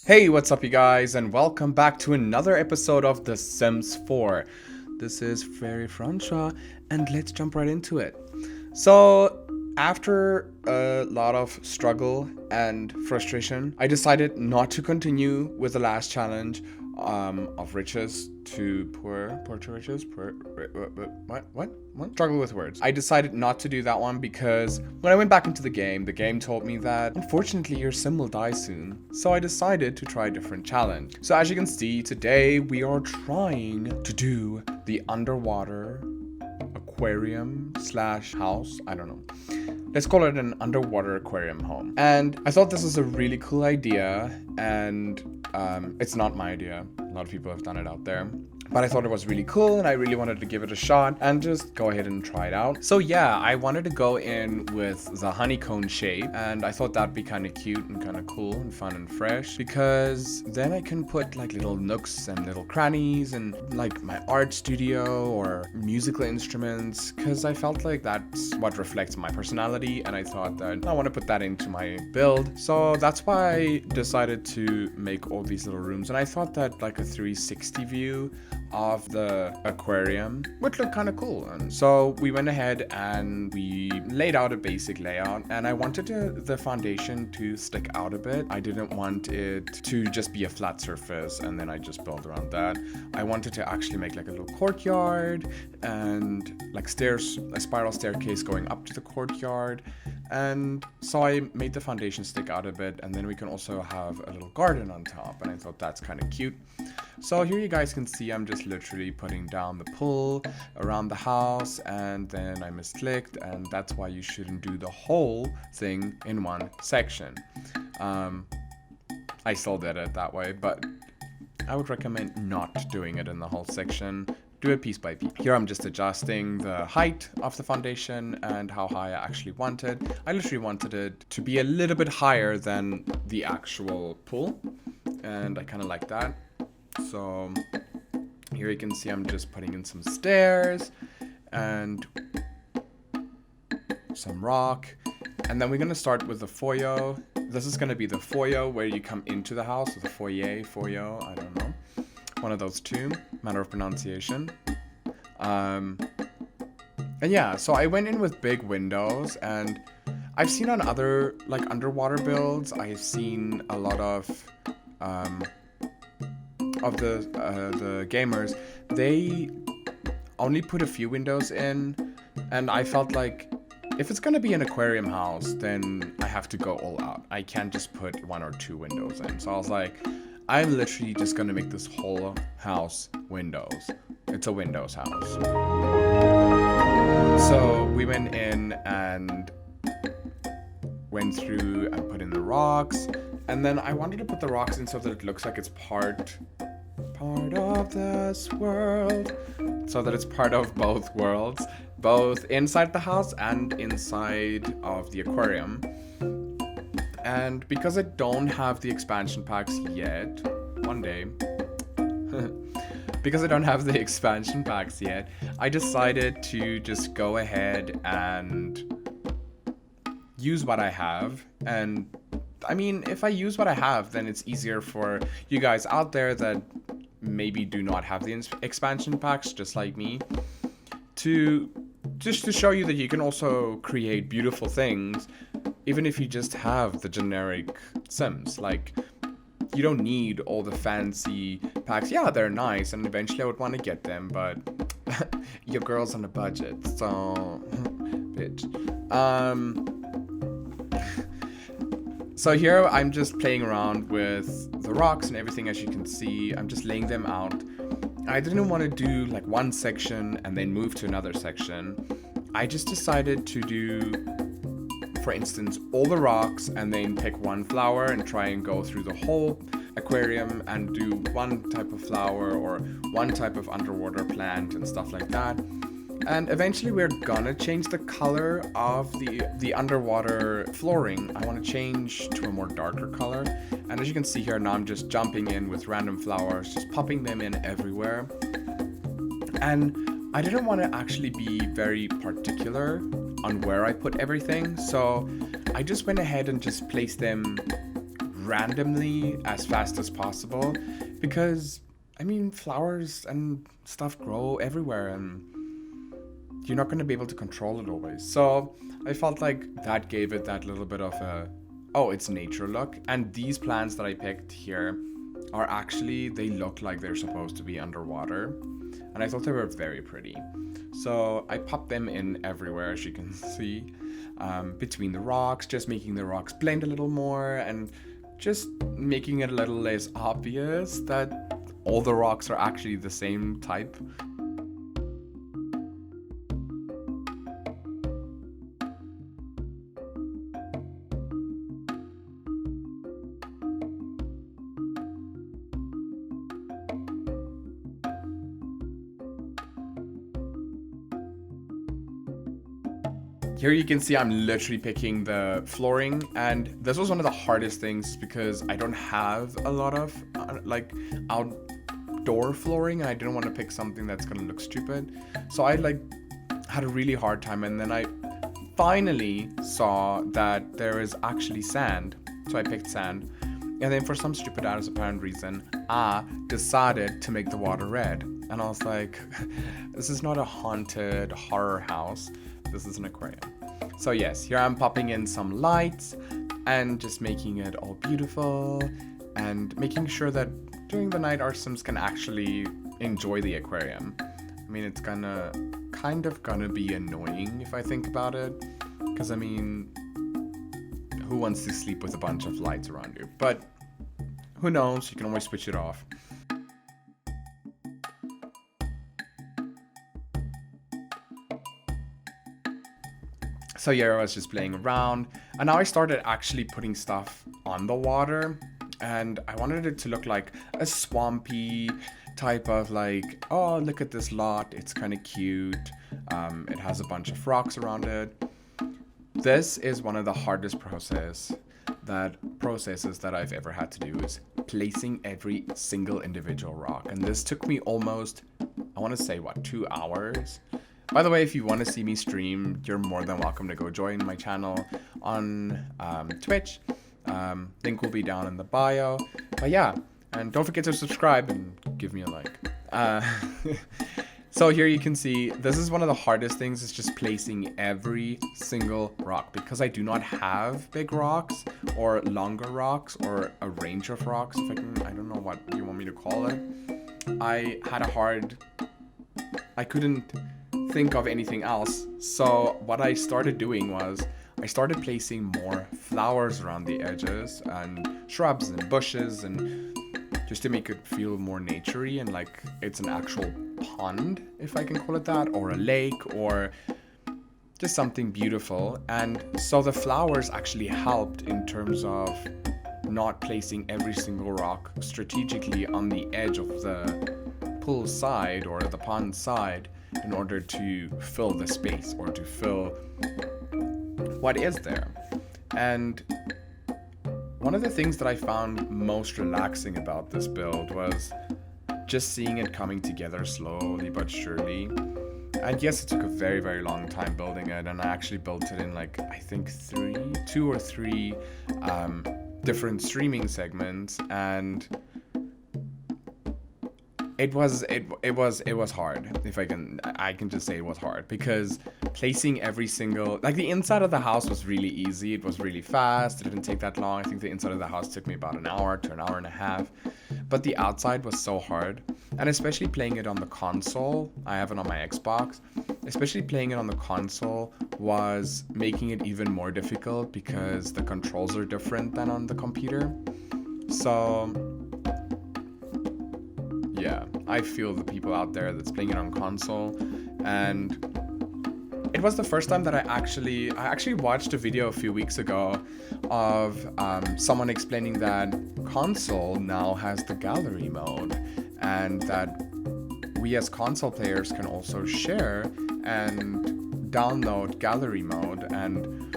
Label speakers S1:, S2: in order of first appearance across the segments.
S1: Hey, what's up, you guys, and welcome back to another episode of The Sims 4. This is Fairy Francha, and let's jump right into it. So, after a lot of struggle and frustration, I decided not to continue with the last challenge of riches to poor to riches. What? Struggle with words. I decided not to do that one because when I went back into the game told me that unfortunately your sim will die soon. So I decided to try a different challenge. So as you can see, today we are trying to do the underwater aquarium slash house. I don't know. Let's call it an underwater aquarium home. And I thought this was a really cool idea, and it's not my idea. A lot of people have done it out there. But I thought it was really cool and I really wanted to give it a shot and just go ahead and try it out. So yeah, I wanted to go in with the honeycomb shape, and I thought that'd be kind of cute and kind of cool and fun and fresh, because then I can put like little nooks and little crannies and like my art studio or musical instruments, because I felt like that's what reflects my personality, and I thought that I want to put that into my build. So that's why I decided to make all these little rooms, and I thought that like a 360 view of the aquarium would look kind of cool. And so we went ahead and we laid out a basic layout, and I wanted the foundation to stick out a bit. I didn't want it to just be a flat surface and then I just build around that. I wanted to actually make like a little courtyard and like stairs, a spiral staircase going up to the courtyard. And so I made the foundation stick out a bit, and then we can also have a little garden on top, and I thought that's kind of cute. So here you guys can see I'm just literally putting down the pull around the house, and then I misclicked, and that's why you shouldn't do the whole thing in one section. I still did it that way, but I would recommend not doing it in the whole section. Do it piece by piece. Here I'm just adjusting the height of the foundation and how high I actually want it. I literally wanted it to be a little bit higher than the actual pool, and I kind of like that. So here you can see I'm just putting in some stairs and some rock, and then we're gonna start with the foyer. This is gonna be the foyer where you come into the house, or the foyer, I don't know. One of those two, matter of pronunciation. And yeah, so I went in with big windows, and I've seen on other like underwater builds, I've seen a lot of the gamers, they only put a few windows in, and I felt like if it's gonna be an aquarium house, then I have to go all out. I can't just put one or two windows in. So I was like, I'm literally just gonna make this whole house windows. It's a Windows house. So we went in and went through and put in the rocks, and then I wanted to put the rocks in so that it looks like it's part of this world, so that it's part of both worlds, both inside the house and inside of the aquarium. And because I don't have the expansion packs yet, one day, because I don't have the expansion packs yet, I decided to just go ahead and use what I have. And I mean, if I use what I have, then it's easier for you guys out there that maybe do not have the expansion packs, just like me, to show you that you can also create beautiful things even if you just have the generic Sims. Like, you don't need all the fancy packs. Yeah, they're nice, and eventually I would want to get them, but your girl's on a budget, so bitch. So here I'm just playing around with the rocks and everything. As you can see, I'm just laying them out. I didn't want to do like one section and then move to another section. I just decided to do, for instance, all the rocks and then pick one flower and try and go through the whole aquarium and do one type of flower or one type of underwater plant and stuff like that. And eventually we're gonna change the color of the underwater flooring. I want to change to a more darker color. And as you can see here, now I'm just jumping in with random flowers, just popping them in everywhere. And I didn't want to actually be very particular on where I put everything, so I just went ahead and just placed them randomly as fast as possible, because I mean, flowers and stuff grow everywhere, and you're not going to be able to control it always. So I felt like that gave it that little bit of a, oh, it's nature look. And these plants that I picked here are actually, they look like they're supposed to be underwater. And I thought they were very pretty. So I popped them in everywhere, as you can see, between the rocks, just making the rocks blend a little more and just making it a little less obvious that all the rocks are actually the same type. Here you can see I'm literally picking the flooring, and this was one of the hardest things because I don't have a lot of like outdoor flooring, and I didn't want to pick something that's gonna look stupid. So I like had a really hard time, and then I finally saw that there is actually sand. So I picked sand, and then for some stupid ass apparent reason, I decided to make the water red. And I was like, this is not a haunted horror house. This is an aquarium. So yes, here I'm popping in some lights and just making it all beautiful and making sure that during the night our Sims can actually enjoy the aquarium. I mean, it's kind of gonna be annoying if I think about it, because I mean, who wants to sleep with a bunch of lights around you? But who knows, you can always switch it off. So yeah, I was just playing around, and now I started actually putting stuff on the water, and I wanted it to look like a swampy type of like, oh, look at this lot, it's kind of cute. It has a bunch of rocks around it. This is one of the hardest processes that I've ever had to do, is placing every single individual rock. And this took me almost, I want to say, what, 2 hours? By the way, if you want to see me stream, you're more than welcome to go join my channel on Twitch. Link will be down in the bio. But yeah, and don't forget to subscribe and give me a like. So here you can see, this is one of the hardest things, is just placing every single rock, because I do not have big rocks or longer rocks or a range of rocks, if I don't know what you want me to call it. I couldn't think of anything else. So what I started doing was I started placing more flowers around the edges and shrubs and bushes, and just to make it feel more naturey and like it's an actual pond, if I can call it that, or a lake, or just something beautiful. And so the flowers actually helped in terms of not placing every single rock strategically on the edge of the pool side or the pond side, in order to fill the space or to fill what is there. And one of the things that I found most relaxing about this build was just seeing it coming together slowly but surely. And yes, it took a very, very long time building it, and I actually built it in like, I think 2 or 3 different streaming segments, and it was hard. If I can just say it was hard, because placing every single, like, the inside of the house was really easy. It was really fast. It didn't take that long. I think the inside of the house took me about an hour to an hour and a half. But the outside was so hard. And especially playing it on the console, I have it on my Xbox, especially playing it on the console was making it even more difficult, because the controls are different than on the computer. So yeah, I feel the people out there that's playing it on console. And it was the first time that I actually watched a video a few weeks ago of someone explaining that console now has the gallery mode, and that we as console players can also share and download gallery mode and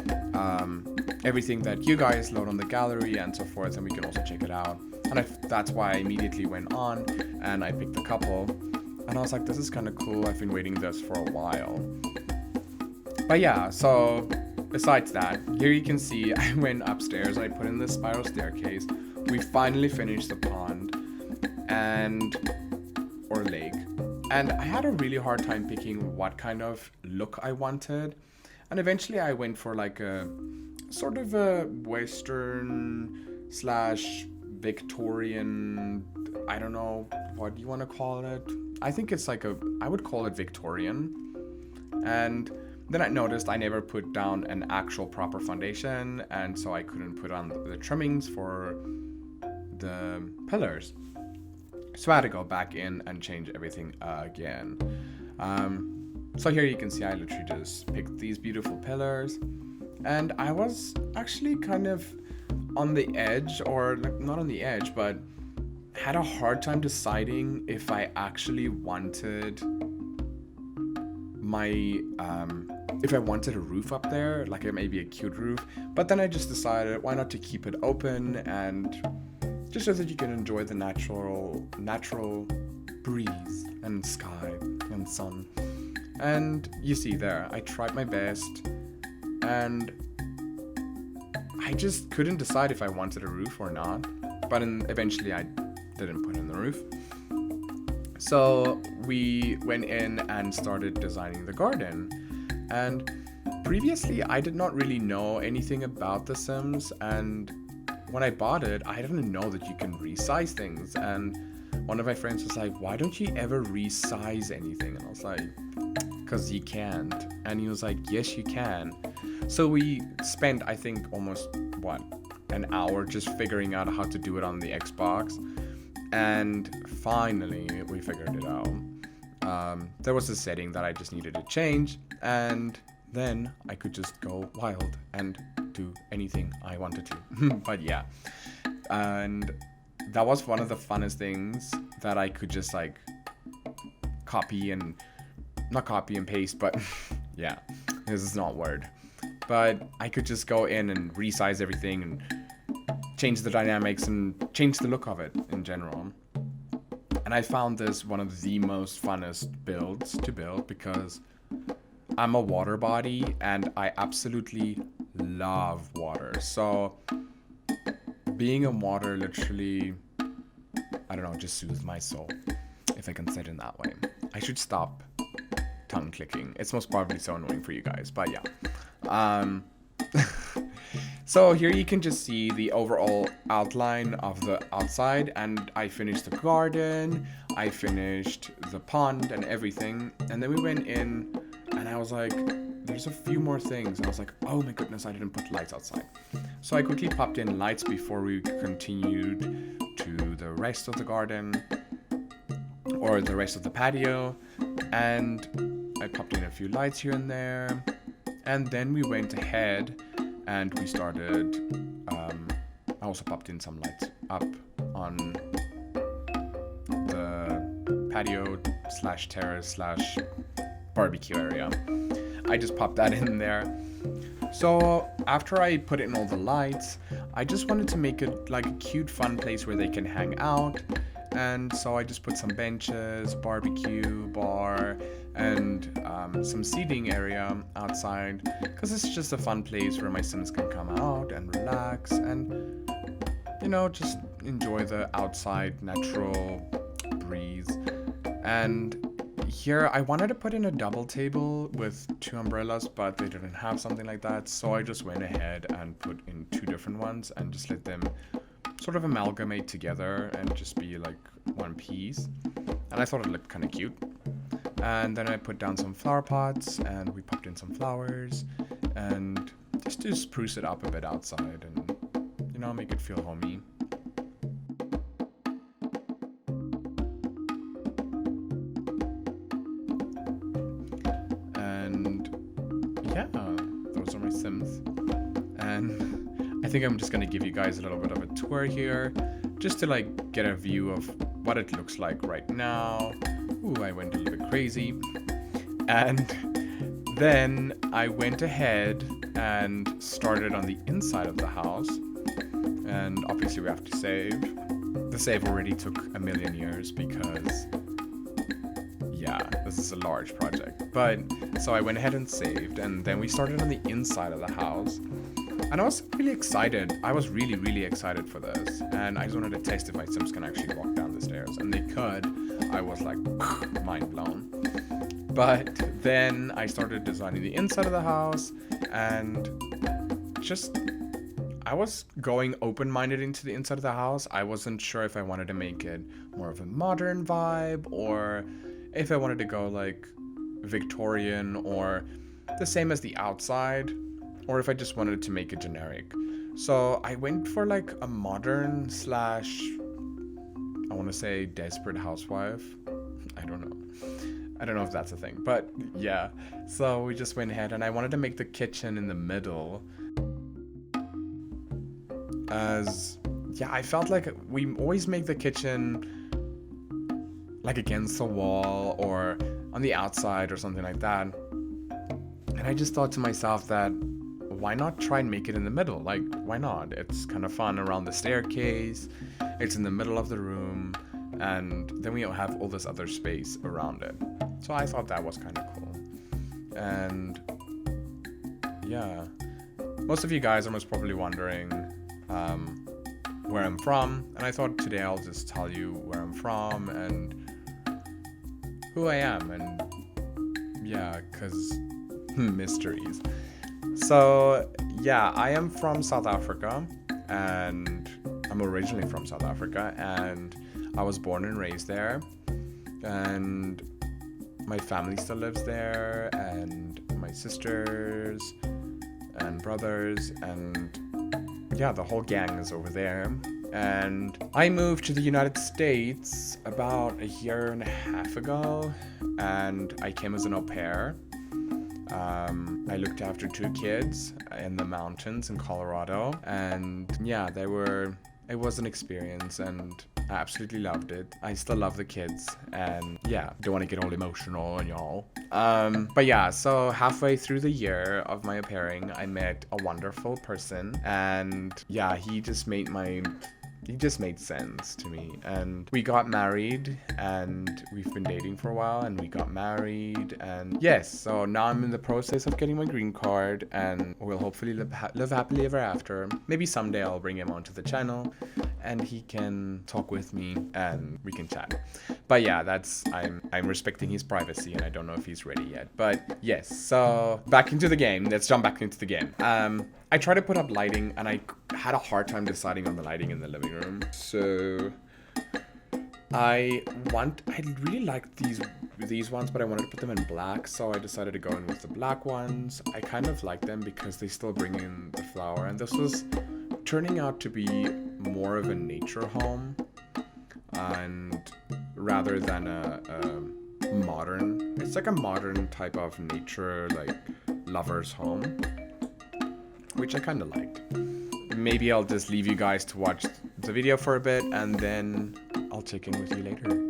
S1: everything that you guys load on the gallery and so forth, and we can also check it out. And that's why I immediately went on and I picked a couple, and I was like, this is kind of cool. I've been waiting this for a while. But yeah, so besides that, here you can see I went upstairs, I put in the spiral staircase. We finally finished the pond or lake. And I had a really hard time picking what kind of look I wanted. And eventually I went for like a sort of a Western slash Victorian, I don't know what you want to call it. I think it's like I would call it Victorian. And then I noticed I never put down an actual proper foundation, and so I couldn't put on the trimmings for the pillars. So I had to go back in and change everything again. So here you can see I literally just picked these beautiful pillars, and I was actually kind of on the edge, or like not on the edge, but had a hard time deciding if I actually wanted if I wanted a roof up there, like maybe a cute roof. But then I just decided why not to keep it open, and just so that you can enjoy the natural breeze and sky and sun. And you see there, I tried my best, and I just couldn't decide if I wanted a roof or not. But eventually I didn't put in the roof. So we went in and started designing the garden. And previously I did not really know anything about The Sims, and when I bought it, I didn't know that you can resize things. And one of my friends was like, why don't you ever resize anything? And I was like, because you can't. And he was like, yes, you can. So we spent, I think, almost an hour just figuring out how to do it on the Xbox. And finally we figured it out. There was a setting that I just needed to change, and then I could just go wild and do anything I wanted to. But yeah, and that was one of the funnest things, that I could just like not copy and paste, but yeah, this is not word, but I could just go in and resize everything and change the dynamics and change the look of it in general. And I found this one of the most funnest builds to build, because I'm a water body and I absolutely love water. So being in water literally, I don't know, just soothes my soul, if I can say it in that way. I should stop tongue clicking. It's most probably so annoying for you guys, but yeah. So here you can just see the overall outline of the outside, and I finished the garden, I finished the pond and everything, and then we went in and I was like, there's a few more things, and I was like, oh my goodness, I didn't put lights outside. So I quickly popped in lights before we continued to the rest of the garden, or the rest of the patio, and I popped in a few lights here and there, and then we went ahead and we started, I also popped in some lights up on the patio slash terrace slash barbecue area. I just popped that in there. So after I put in all the lights, I just wanted to make it like a cute, fun place where they can hang out. And so I just put some benches, barbecue, bar, and some seating area outside, because it's just a fun place where my Sims can come out and relax and, you know, just enjoy the outside natural breeze. And here I wanted to put in a double table with 2 umbrellas, but they didn't have something like that, so I just went ahead and put in 2 different ones and just let them sort of amalgamate together and just be like one piece. And I thought it looked kind of cute. And then I put down some flower pots, and we popped in some flowers, and just to spruce it up a bit outside and, you know, make it feel homey. And yeah, those are my Sims. And I think I'm just gonna give you guys a little bit of a tour here, just to like get a view of what it looks like right now. Ooh, I went a little bit crazy. And then I went ahead and started on the inside of the house. And obviously we have to save. The save already took a million years because, yeah, yeah, this is a large project. But so I went ahead and saved, and then we started on the inside of the house. And I was really excited. I was really, really excited for this. And I just wanted to test if my Sims can actually walk down the stairs. And they could. I was like, mind blown. But then I started designing the inside of the house, and just I was going open-minded into the inside of the house. I wasn't sure if I wanted to make it more of a modern vibe, or if I wanted to go like Victorian or the same as the outside, or if I just wanted to make it generic. So I went for like a modern slash, I want to say desperate housewife. I don't know if that's a thing, but yeah. So we just went ahead, and I wanted to make the kitchen in the middle, as yeah, I felt like we always make the kitchen like against the wall or on the outside or something like that. And I just thought to myself that why not try and make it in the middle? Like, why not? It's kind of fun around the staircase, it's in the middle of the room, and then we have all this other space around it. So I thought that was kind of cool. And yeah, most of you guys are most probably wondering where I'm from, and I thought today I'll just tell you where I'm from and who I am, and yeah, because mysteries. So yeah, I am from South Africa, and I'm originally from South Africa, and I was born and raised there, and my family still lives there, and my sisters and brothers, and yeah, the whole gang is over there. And I moved to the United States about a year and a half ago, and I came as an au pair. I looked after 2 kids in the mountains in Colorado, and yeah, it was an experience, and I absolutely loved it. I still love the kids, and yeah, don't want to get all emotional on y'all. But yeah, so halfway through the year of my au pairing, I met a wonderful person, and yeah, he just made sense to me, and we got married, and we've been dating for a while, and we got married, and yes, so now I'm in the process of getting my green card, and we'll hopefully live happily ever after. Maybe someday I'll bring him onto the channel, and he can talk with me, and we can chat. But yeah, I'm respecting his privacy, and I don't know if he's ready yet. But yes, so back into the game. Let's jump back into the game. I tried to put up lighting, and I had a hard time deciding on the lighting in the living room. So I really liked these ones, but I wanted to put them in black, so I decided to go in with the black ones. I kind of like them because they still bring in the flower, and this was turning out to be more of a nature home, and rather than a modern, it's like a modern type of nature, like lover's home, which I kind of liked. Maybe I'll just leave you guys to watch the video for a bit, and then I'll check in with you later.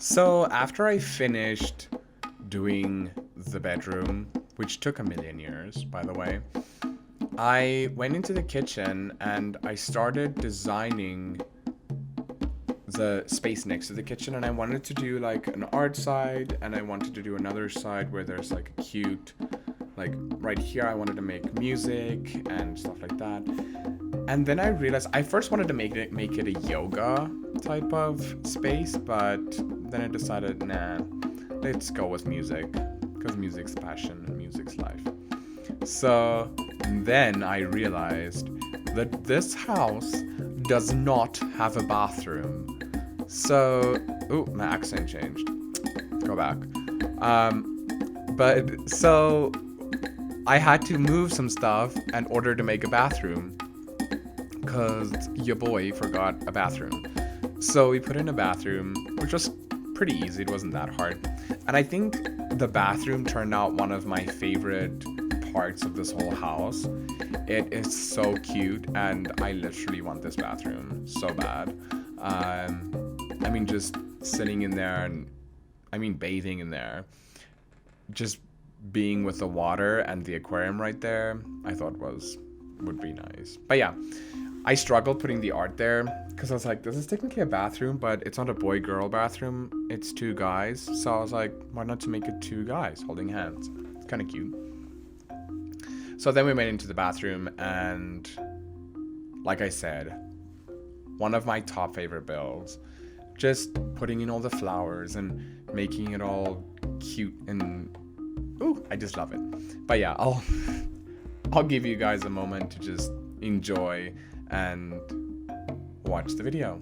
S1: So after I finished doing the bedroom, which took a million years, by the way, I went into the kitchen and I started designing the space next to the kitchen, and I wanted to do like an art side, and I wanted to do another side where there's like a cute, like right here I wanted to make music and stuff like that. And then I realized I first wanted to make it a yoga type of space, but then I decided, nah, let's go with music, because music's passion and music's life. So then I realized that this house does not have a bathroom. So, ooh, my accent changed. Go back. But so I had to move some stuff in order to make a bathroom, because your boy forgot a bathroom. So we put in a bathroom, which was pretty easy. It wasn't that hard. And I think the bathroom turned out one of my favorite parts of this whole house. It is so cute, and I literally want this bathroom so bad. I mean, just sitting in there and, I mean, bathing in there, just being with the water and the aquarium right there, I thought would be nice. But yeah, I struggled putting the art there because I was like, this is technically a bathroom, but it's not a boy-girl bathroom. It's two guys. So I was like, why not to make it two guys holding hands? It's kind of cute. So then we went into the bathroom, and like I said, one of my top favorite builds, just putting in all the flowers and making it all cute, and ooh, I just love it. But yeah, I'll give you guys a moment to just enjoy and watch the video.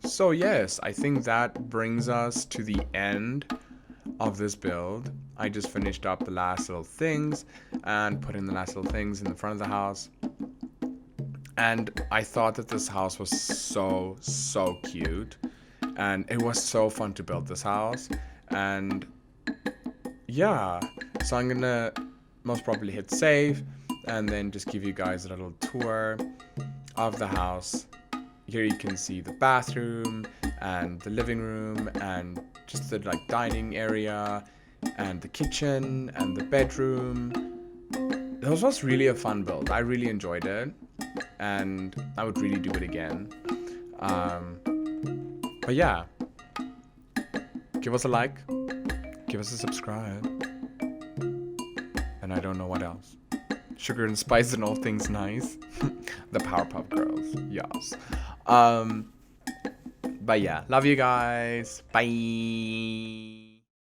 S1: So yes, I think that brings us to the end of this build. I just finished up the last little things and put in the last little things in the front of the house. And I thought that this house was so cute, and it was so fun to build this house. And yeah, so I'm gonna most probably hit save and then just give you guys a little tour of the house. Here you can see the bathroom and the living room and just the like dining area and the kitchen and the bedroom. This was really a fun build. I really enjoyed it, and I would really do it again. But yeah, give us a like, give us a subscribe, and I don't know what else. Sugar and spice and all things nice. The Powerpuff Girls, yes. But yeah, love you guys. Bye.